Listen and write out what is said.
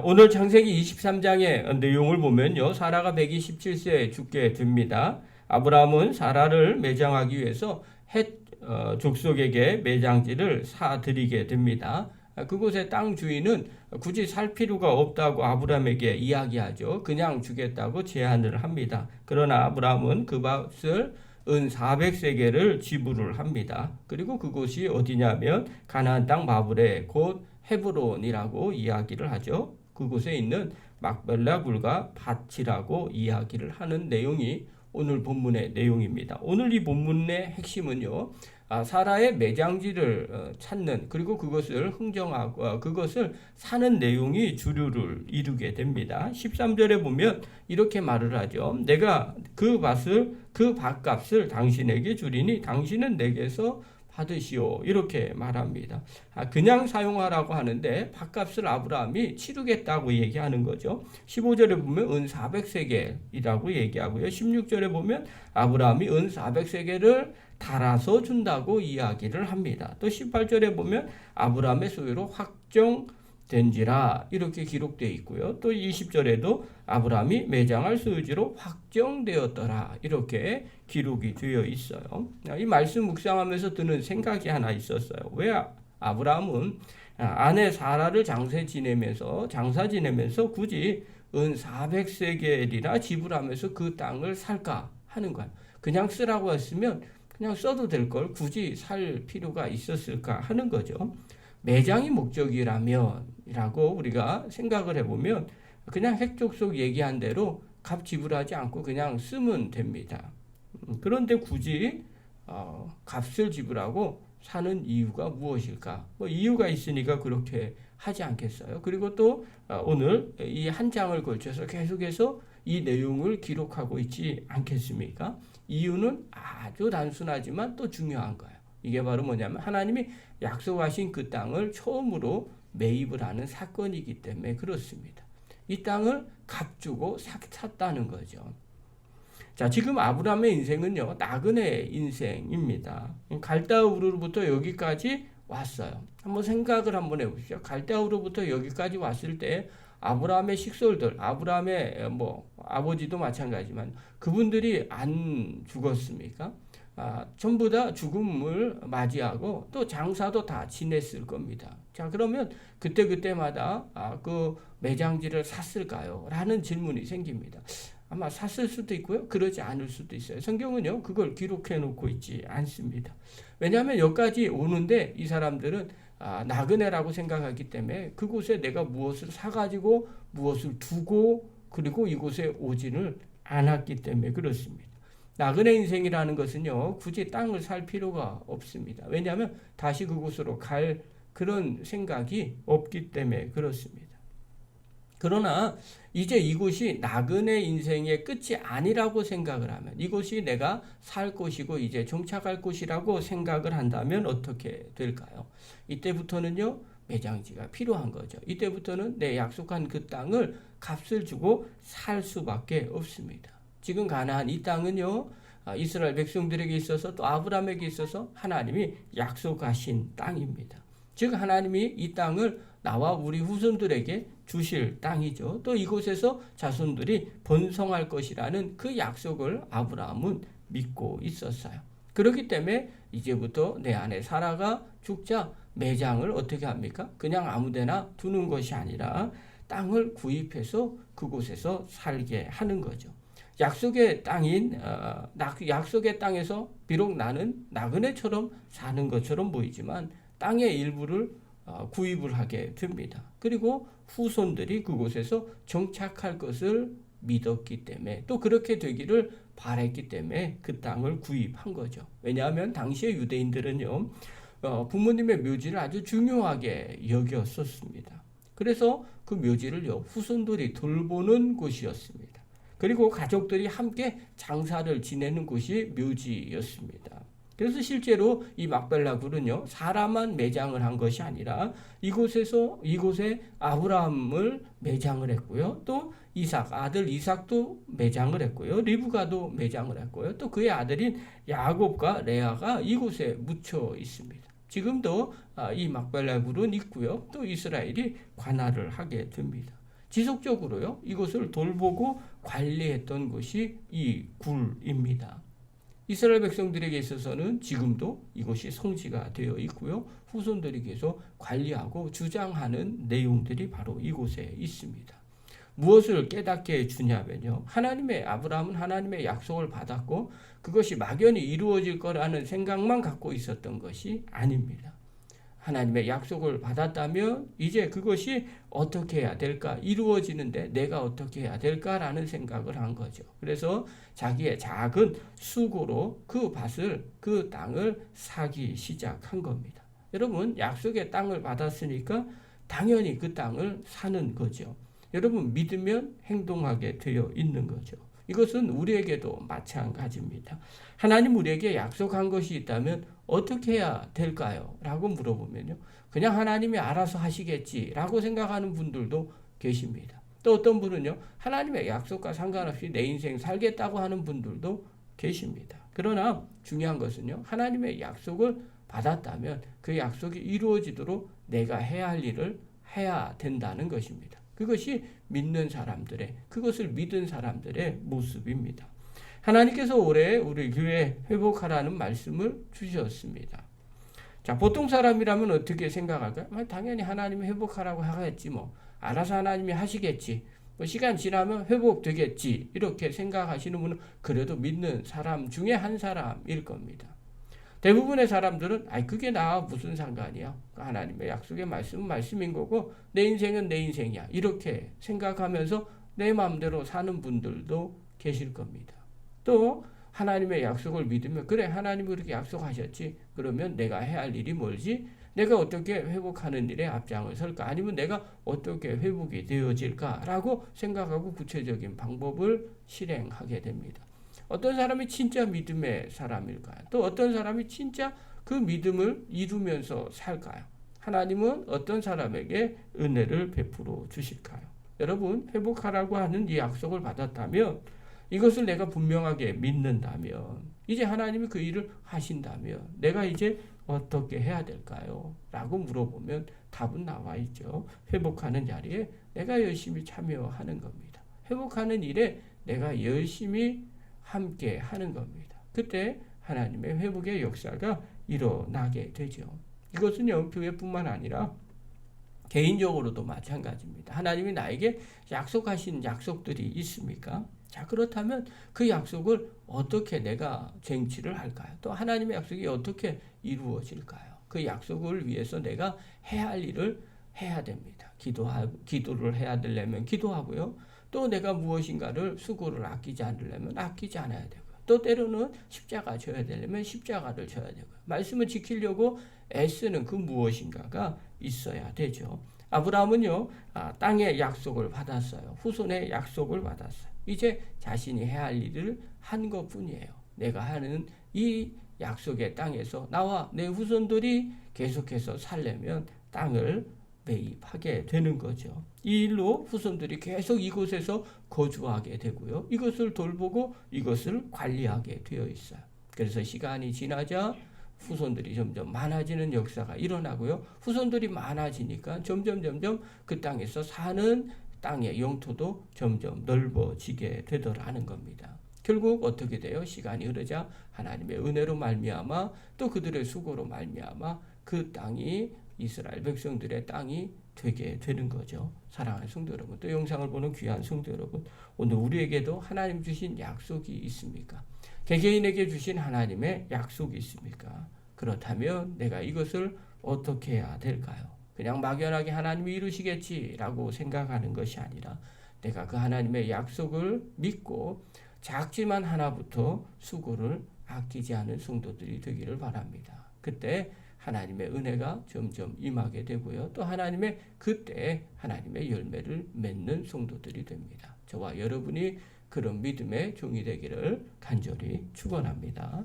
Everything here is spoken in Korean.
오늘 창세기 23장의 내용을 보면요. 사라가 127세에 죽게 됩니다. 아브라함은 사라를 매장하기 위해서 헷 족속에게 매장지를 사드리게 됩니다. 그곳의 땅 주인은 굳이 살 필요가 없다고 아브라함에게 이야기하죠. 그냥 주겠다고 제안을 합니다. 그러나 아브라함은 그 값을 은 400세겔을 지불을 합니다. 그리고 그곳이 어디냐면 가나안 땅 마브레 곧 헤브론이라고 이야기를 하죠. 그곳에 있는 막벨라 굴과 밭이라고 이야기를 하는 내용이 오늘 본문의 내용입니다. 오늘 이 본문의 핵심은요. 사라의 매장지를 찾는 그리고 그것을 흥정하고 그것을 사는 내용이 주류를 이루게 됩니다. 13절에 보면 이렇게 말을 하죠. 내가 그 밭값을 당신에게 주리니 당신은 내게서 받으시오. 이렇게 말합니다. 그냥 사용하라고 하는데 밭값을 아브라함이 치르겠다고 얘기하는 거죠. 15절에 보면 은 400세겔이라고 얘기하고요. 16절에 보면 아브라함이 은 400세겔을 달아서 준다고 이야기를 합니다. 또 18절에 보면 아브라함의 소유로 확정된지라 이렇게 기록되어 있고요. 또 20절에도 아브라함이 매장할 소유지로 확정되었더라 이렇게 기록이 되어 있어요. 이 말씀 묵상하면서 드는 생각이 하나 있었어요. 왜 아브라함은 아내 사라를 장사 지내면서 굳이 은 400세겔이나 지불하면서 그 땅을 살까 하는 거예요. 그냥 쓰라고 했으면 그냥 써도 될 걸 굳이 살 필요가 있었을까 하는 거죠. 매장이 목적이라면이라고 우리가 생각을 해보면 그냥 핵족속 얘기한 대로 값 지불하지 않고 그냥 쓰면 됩니다. 그런데 굳이 값을 지불하고 사는 이유가 무엇일까? 이유가 있으니까 그렇게 하지 않겠어요? 그리고 또 오늘 이 한 장을 걸쳐서 계속해서 이 내용을 기록하고 있지 않겠습니까? 이유는 아주 단순하지만 또 중요한 거예요. 이게 바로 뭐냐면 하나님이 약속하신 그 땅을 처음으로 매입을 하는 사건이기 때문에 그렇습니다. 이 땅을 값주고 샀다는 거죠. 자, 지금 아브라함의 인생은요, 나그네 인생입니다. 갈대아우르로부터 여기까지 왔어요. 한번 생각을 한번 해보시죠. 갈대아우르로부터 여기까지 왔을 때 아브라함의 식솔들, 아브라함의 아버지도 마찬가지지만 그분들이 안 죽었습니까? 전부 다 죽음을 맞이하고 또 장사도 다 지냈을 겁니다. 자, 그러면 그때마다 그 매장지를 샀을까요? 라는 질문이 생깁니다. 아마 샀을 수도 있고요. 그러지 않을 수도 있어요. 성경은요, 그걸 기록해 놓고 있지 않습니다. 왜냐하면 여기까지 오는데 이 사람들은 나그네라고 생각하기 때문에 그곳에 내가 무엇을 사가지고 무엇을 두고 그리고 이곳에 오지를 않았기 때문에 그렇습니다. 나그네 인생이라는 것은요, 굳이 땅을 살 필요가 없습니다. 왜냐하면 다시 그곳으로 갈 그런 생각이 없기 때문에 그렇습니다. 그러나 이제 이곳이 나그네 인생의 끝이 아니라고 생각을 하면 이곳이 내가 살 곳이고 이제 정착할 곳이라고 생각을 한다면 어떻게 될까요? 이때부터는요, 매장지가 필요한 거죠. 이때부터는 내 약속한 그 땅을 값을 주고 살 수밖에 없습니다. 지금 가나안 이 땅은요, 이스라엘 백성들에게 있어서 또 아브라함에게 있어서 하나님이 약속하신 땅입니다. 즉 하나님이 이 땅을 나와 우리 후손들에게 주실 땅이죠. 또 이곳에서 자손들이 번성할 것이라는 그 약속을 아브라함은 믿고 있었어요. 그렇기 때문에 이제부터 내 아내 사라가 죽자 매장을 어떻게 합니까? 그냥 아무데나 두는 것이 아니라 땅을 구입해서 그곳에서 살게 하는 거죠. 약속의 땅인 약속의 땅에서 비록 나는 나그네처럼 사는 것처럼 보이지만 땅의 일부를 구입을 하게 됩니다. 그리고 후손들이 그곳에서 정착할 것을 믿었기 때문에 또 그렇게 되기를 바랬기 때문에 그 땅을 구입한 거죠. 왜냐하면 당시의 유대인들은요, 부모님의 묘지를 아주 중요하게 여겼었습니다. 그래서 그 묘지를요, 후손들이 돌보는 곳이었습니다. 그리고 가족들이 함께 장사를 지내는 곳이 묘지였습니다. 그래서 실제로 이 막벨라 굴은요, 사라만 매장을 한 것이 아니라 이곳에 아브라함을 매장을 했고요. 또 아들 이삭도 매장을 했고요. 리브가도 매장을 했고요. 또 그의 아들인 야곱과 레아가 이곳에 묻혀 있습니다. 지금도 이 막벨라 굴은 있고요. 또 이스라엘이 관할을 하게 됩니다. 지속적으로요. 이것을 돌보고 관리했던 것이 이 굴입니다. 이스라엘 백성들에게 있어서는 지금도 이것이 성지가 되어 있고요. 후손들이 계속 관리하고 주장하는 내용들이 바로 이곳에 있습니다. 무엇을 깨닫게 주냐면요. 아브라함은 하나님의 약속을 받았고 그것이 막연히 이루어질 거라는 생각만 갖고 있었던 것이 아닙니다. 하나님의 약속을 받았다면 이제 그것이 어떻게 해야 될까? 이루어지는데 내가 어떻게 해야 될까라는 생각을 한 거죠. 그래서 자기의 작은 수고로 그 땅을 사기 시작한 겁니다. 여러분, 약속의 땅을 받았으니까 당연히 그 땅을 사는 거죠. 여러분, 믿으면 행동하게 되어 있는 거죠. 이것은 우리에게도 마찬가지입니다. 하나님 우리에게 약속한 것이 있다면 어떻게 해야 될까요? 라고 물어보면요. 그냥 하나님이 알아서 하시겠지라고 생각하는 분들도 계십니다. 또 어떤 분은요. 하나님의 약속과 상관없이 내 인생 살겠다고 하는 분들도 계십니다. 그러나 중요한 것은요. 하나님의 약속을 받았다면 그 약속이 이루어지도록 내가 해야 할 일을 해야 된다는 것입니다. 그것이 그것을 믿은 사람들의 모습입니다. 하나님께서 올해 우리 교회 회복하라는 말씀을 주셨습니다. 자, 보통 사람이라면 어떻게 생각할까요? 당연히 하나님이 회복하라고 하겠지 뭐. 알아서 하나님이 하시겠지. 시간 지나면 회복되겠지. 이렇게 생각하시는 분은 그래도 믿는 사람 중에 한 사람일 겁니다. 대부분의 사람들은 그게 나와 무슨 상관이야. 하나님의 약속의 말씀은 말씀인 거고 내 인생은 내 인생이야. 이렇게 생각하면서 내 마음대로 사는 분들도 계실 겁니다. 또 하나님의 약속을 믿으면 그래 하나님이 그렇게 약속하셨지. 그러면 내가 해야 할 일이 뭘지? 내가 어떻게 회복하는 일에 앞장을 설까? 아니면 내가 어떻게 회복이 되어질까라고 생각하고 구체적인 방법을 실행하게 됩니다. 어떤 사람이 진짜 믿음의 사람일까요? 또 어떤 사람이 진짜 그 믿음을 이루면서 살까요? 하나님은 어떤 사람에게 은혜를 베풀어 주실까요? 여러분, 회복하라고 하는 이 약속을 받았다면 이것을 내가 분명하게 믿는다면 이제 하나님이 그 일을 하신다면 내가 이제 어떻게 해야 될까요? 라고 물어보면 답은 나와 있죠. 회복하는 자리에 내가 열심히 참여하는 겁니다. 회복하는 일에 내가 열심히 함께 하는 겁니다. 그때 하나님의 회복의 역사가 일어나게 되죠. 이것은요, 교회뿐만 아니라 개인적으로도 마찬가지입니다. 하나님이 나에게 약속하신 약속들이 있습니까? 자, 그렇다면 그 약속을 어떻게 내가 쟁취를 할까요? 또 하나님의 약속이 어떻게 이루어질까요? 그 약속을 위해서 내가 해야 할 일을 해야 됩니다. 기도를 해야 되려면 기도하고요. 또 내가 무엇인가를 수고를 아끼지 않으려면 아끼지 않아야 되고요. 또 때로는 십자가 져야 되려면 십자가를 져야 되고요. 말씀을 지키려고 애쓰는 그 무엇인가가 있어야 되죠. 아브라함은요, 땅의 약속을 받았어요. 후손의 약속을 받았어요. 이제 자신이 해야 할 일을 한 것뿐이에요. 내가 하는 이 약속의 땅에서 나와 내 후손들이 계속해서 살려면 땅을 매입하게 되는 거죠. 이 일로 후손들이 계속 이곳에서 거주하게 되고요. 이것을 돌보고 이것을 관리하게 되어 있어요. 그래서 시간이 지나자 후손들이 점점 많아지는 역사가 일어나고요. 후손들이 많아지니까 점점 그 땅에서 사는 땅의 영토도 점점 넓어지게 되더라는 겁니다. 결국 어떻게 돼요? 시간이 흐르자 하나님의 은혜로 말미암아 또 그들의 수고로 말미암아 그 땅이 이스라엘 백성들의 땅이 되게 되는 거죠. 사랑하는 성도 여러분, 또 영상을 보는 귀한 성도 여러분, 오늘 우리에게도 하나님 주신 약속이 있습니까? 개개인에게 주신 하나님의 약속이 있습니까? 그렇다면 내가 이것을 어떻게 해야 될까요? 그냥 막연하게 하나님이 이루시겠지라고 생각하는 것이 아니라 내가 그 하나님의 약속을 믿고 작지만 하나부터 수고를 아끼지 않은 성도들이 되기를 바랍니다. 그때 하나님의 은혜가 점점 임하게 되고요. 또 그때 하나님의 열매를 맺는 성도들이 됩니다. 저와 여러분이 그런 믿음의 종이 되기를 간절히 축원합니다.